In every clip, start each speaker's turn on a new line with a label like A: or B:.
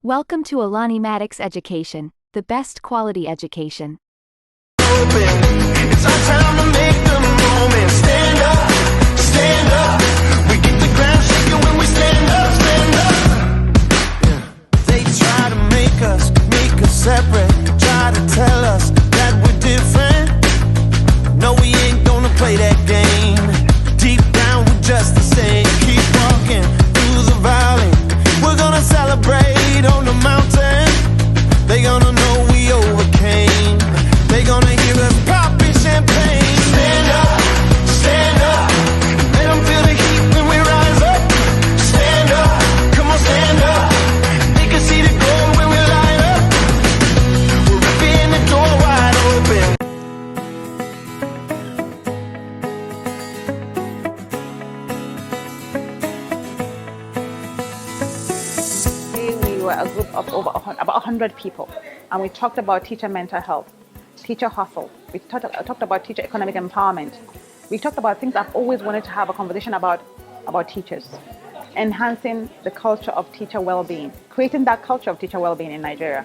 A: Welcome to Alani Maddox Education, the best quality education.
B: It's our time to make the moment. Stand up, stand up. We get the ground shaking when we stand up, stand up. Yeah. They try to make us separate. Try to tell us that we're different. No, we ain't gonna play that game. Deep down, we're just the same. Keep walking through the valley. We're gonna celebrate on the mountain. They gonna know we overcame. They gonna hear us popping champagne. Stand up, stand up. Let them feel the heat when we rise up. Stand up, come on, stand up. They can see the glow when we light up. We're ripping the door wide open.
C: We were a group of about 100 people, and we talked about teacher mental health, teacher hustle. We talked about teacher economic empowerment. We talked about things I've always wanted to have a conversation about teachers, enhancing the culture of teacher well-being, creating that culture of teacher well-being in Nigeria.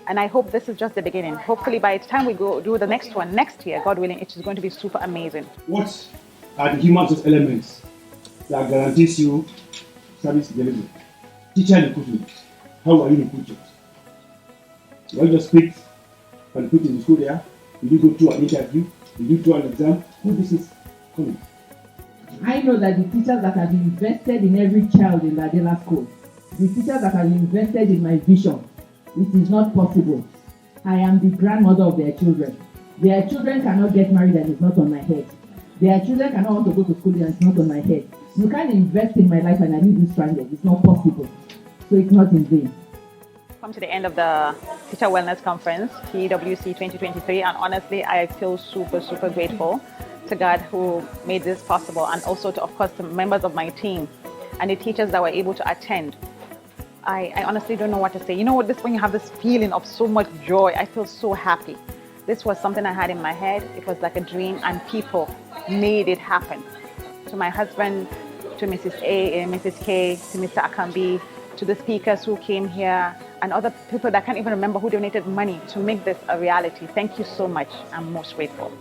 C: And I hope this is just the beginning. Hopefully by the time we go do the next one next year, God willing, it is going to be super amazing.
D: What are the human resource elements that guarantees you service delivery? Teacher recruitment. How are you recruited? You just pick and put in the school there. Did you go through an interview? Did you do an exam? Who this is coming?
E: I know that the teachers that have invested in every child in the Adela school, the teachers that have invested in my vision, it is not possible. I am the grandmother of their children. Their children cannot get married and it's not on my head. Their children cannot want to go to school and it's not on my head. You can't invest in my life and I leave you stranded. It's not possible. So it's not in vain.
C: Come to the end of the Teacher Wellness Conference, TWC 2023, and honestly, I feel super, super grateful to God who made this possible, and also to, of course, the members of my team and the teachers that were able to attend. I honestly don't know what to say. You know what, when you have this feeling of so much joy, I feel so happy. This was something I had in my head. It was like a dream, and people made it happen. To my husband, to Mrs. A, Mrs. K, to Mr. Akambi, to the speakers who came here, and other people that can't even remember who donated money to make this a reality. Thank you so much. I'm most grateful.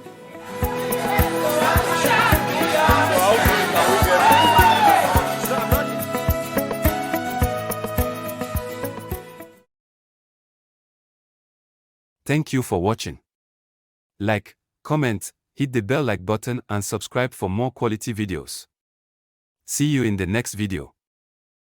F: Thank you for watching. Like, comment, hit the bell like button and subscribe for more quality videos. See you in the next video.